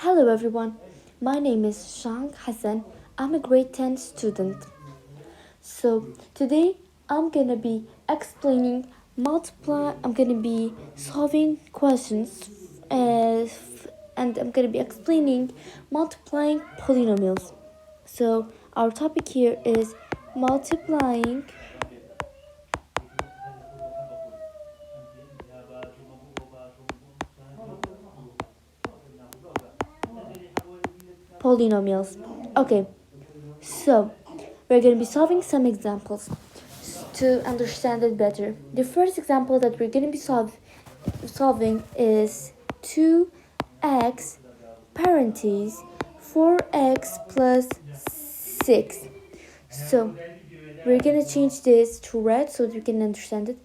Hello everyone, my name is Shang Hassan. I'm a grade 10 student. So today I'm gonna be explaining I'm gonna be solving questions and I'm gonna be explaining multiplying polynomials. So our topic here is multiplying polynomials. Okay, so we're going to be solving some examples to understand it better. The first example that we're going to be solving is 2x parentheses 4x plus 6. So we're going to change this to red so that we can understand it.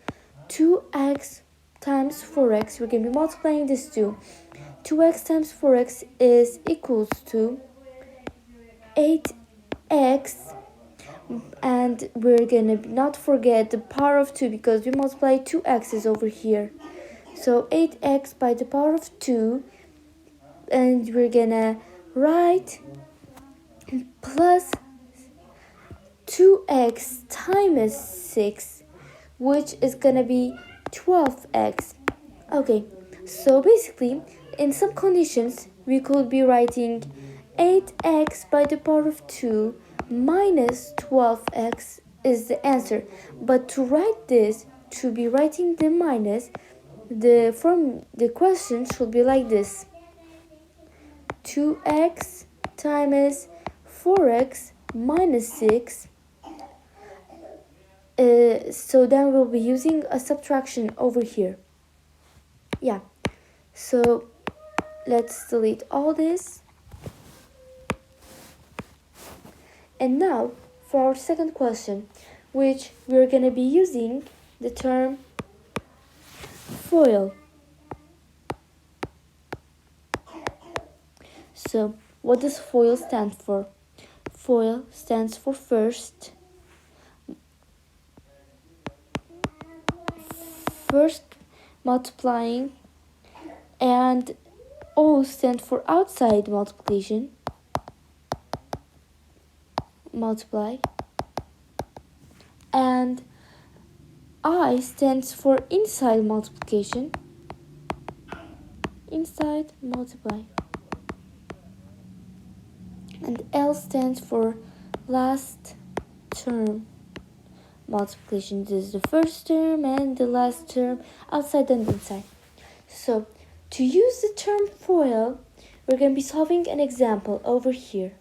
2x times 4x, we're going to be multiplying this to 2x times 4x is equals to 8x, and we're gonna not forget the power of 2 because we multiply 2 x's over here. So 8x by the power of 2, and we're gonna write plus 2x times 6, which is gonna be 12x. Okay, so basically in some conditions we could be writing 8x by the power of 2 minus 12x is the answer. But to write this, to be writing the minus, the question should be like this: 2x times 4x minus 6. So then we'll be using a subtraction over here. Yeah, so let's delete all this. And now for our second question, which we're going to be using the term FOIL. So what does FOIL stand for? FOIL stands for first multiplying, and O stands for outside multiply, and I stands for inside multiplication, inside multiply, and L stands for last term multiplication. This is the first term and the last term, outside and inside. So to use the term FOIL, we're going to be solving an example over here.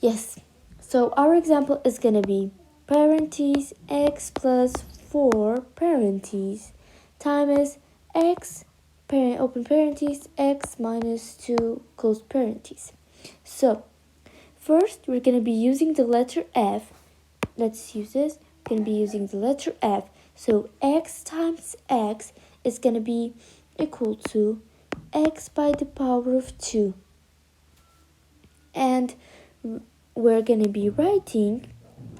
Yes, so our example is going to be parentheses x plus 4 parentheses times x open parentheses x minus 2 close parentheses. So first we're going to be using the letter F. Let's use this. We're going to be using the letter F. So x times x is going to be equal to x by the power of 2. And we're going to be writing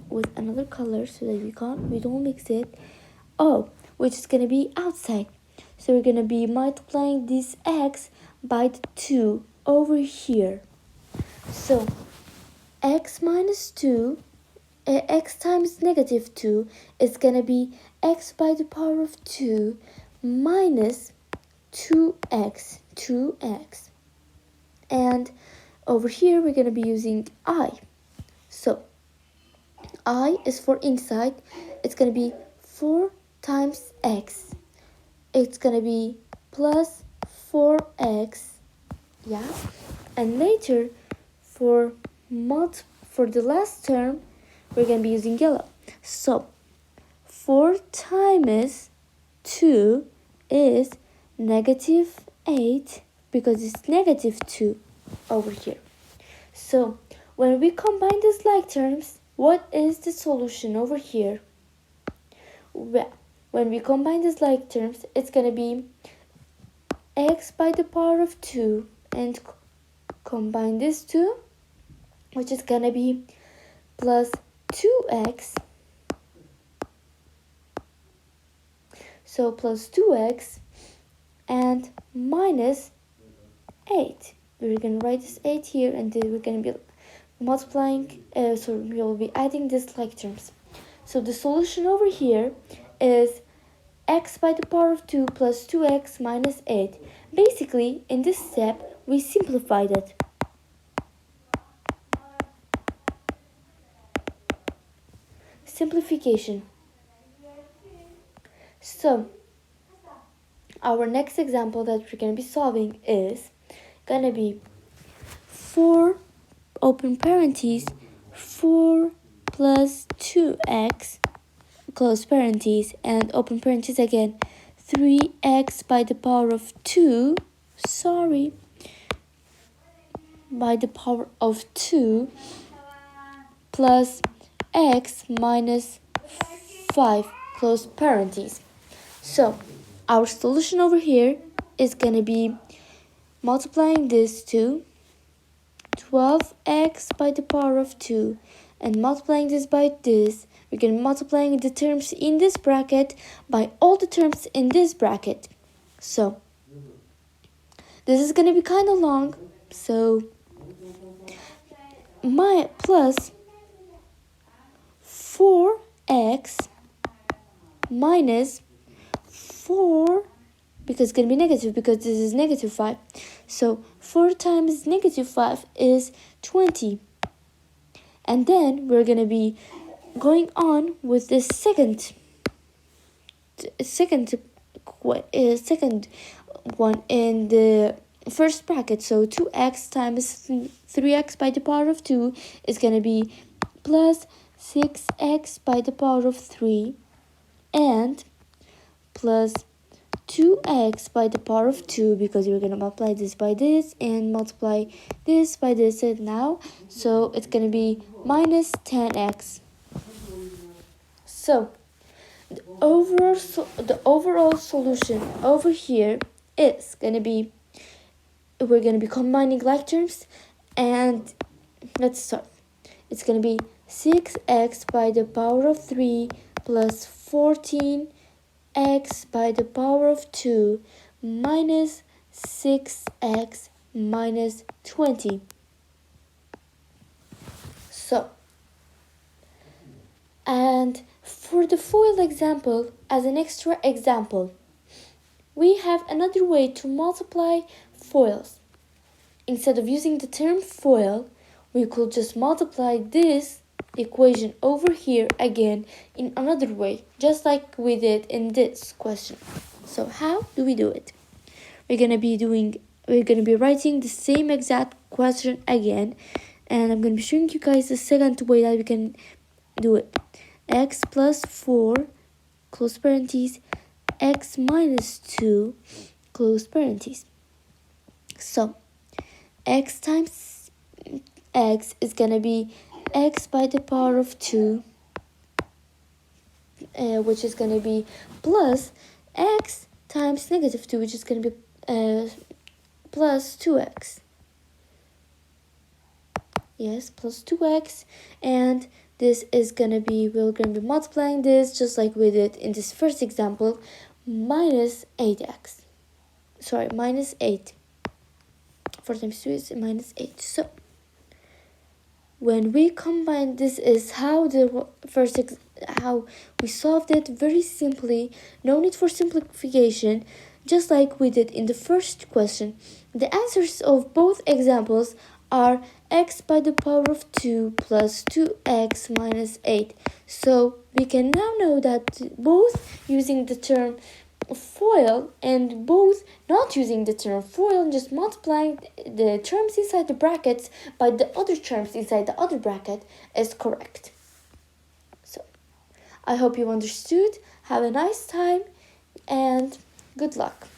with another color so that we don't mix it. Which is going to be outside. So we're going to be multiplying this x by the 2 over here. So x minus 2, x times negative 2 is going to be x by the power of 2 minus 2x. And over here we're going to be using I. So I is for inside. It's going to be 4 times x. It's going to be plus 4x. Yeah. And later for the last term, we're going to be using yellow. So 4 times 2 is negative 8 because it's negative 2 over here. So when we combine these like terms, what is the solution over here? Well, when we combine these like terms, it's going to be x by the power of 2 and combine this 2, which is going to be plus 2x. So plus 2x and minus 8. We're going to write this 8 here, and then we're going to be multiplying, we will be adding these like terms. So the solution over here is x by the power of 2 plus 2x minus 8. Basically, in this step, we simplified it. Simplification. So, our next example that we're going to be solving is going to be 4, open parentheses, 4 plus 2x, close parentheses, and open parentheses again, 3x by the power of 2, by the power of 2, plus x minus 5, close parentheses. So, our solution over here is going to be multiplying this to 12x by the power of 2 and multiplying this by this. We're going to be multiplying the terms in this bracket by all the terms in this bracket. So, this is going to be kind of long. So, my plus 4x minus 4, because it's going to be negative because this is negative 5. So 4 times negative 5 is 20. And then we're going to be going on with the second one in the first bracket. So 2x times 3x by the power of 2 is going to be plus 6x by the power of 3 and plus 2x by the power of 2, because we're going to multiply this by this and multiply this by this now. So it's going to be minus 10x. So the overall solution over here is going to be, we're going to be combining like terms, and let's start. It's going to be 6x by the power of 3 plus 14x by the power of 2 minus 6x minus 20. So, and for the FOIL example, as an extra example, we have another way to multiply FOILs. Instead of using the term FOIL, we could just multiply this equation over here again in another way, just like we did in this question. So how do we do it? We're gonna be writing the same exact question again, and I'm gonna be showing you guys the second way that we can do it. X plus 4, close parentheses, x minus 2, close parentheses. So x times x is gonna be x by the power of 2, which is going to be plus x times negative 2, which is going to be plus 2x. Yes, plus 2x, and this is going to be, we're going to be multiplying this just like we did in this first example, minus 8x. Sorry, minus 8. 4 times 2 is minus 8. So, when we combine, this is how how we solved it very simply. No need for simplification, just like we did in the first question. The answers of both examples are x by the power of 2 plus 2x minus 8. So we can now know that both using the term FOIL and both not using the term FOIL, just multiplying the terms inside the brackets by the other terms inside the other bracket is correct. So I hope you understood. Have a nice time and good luck.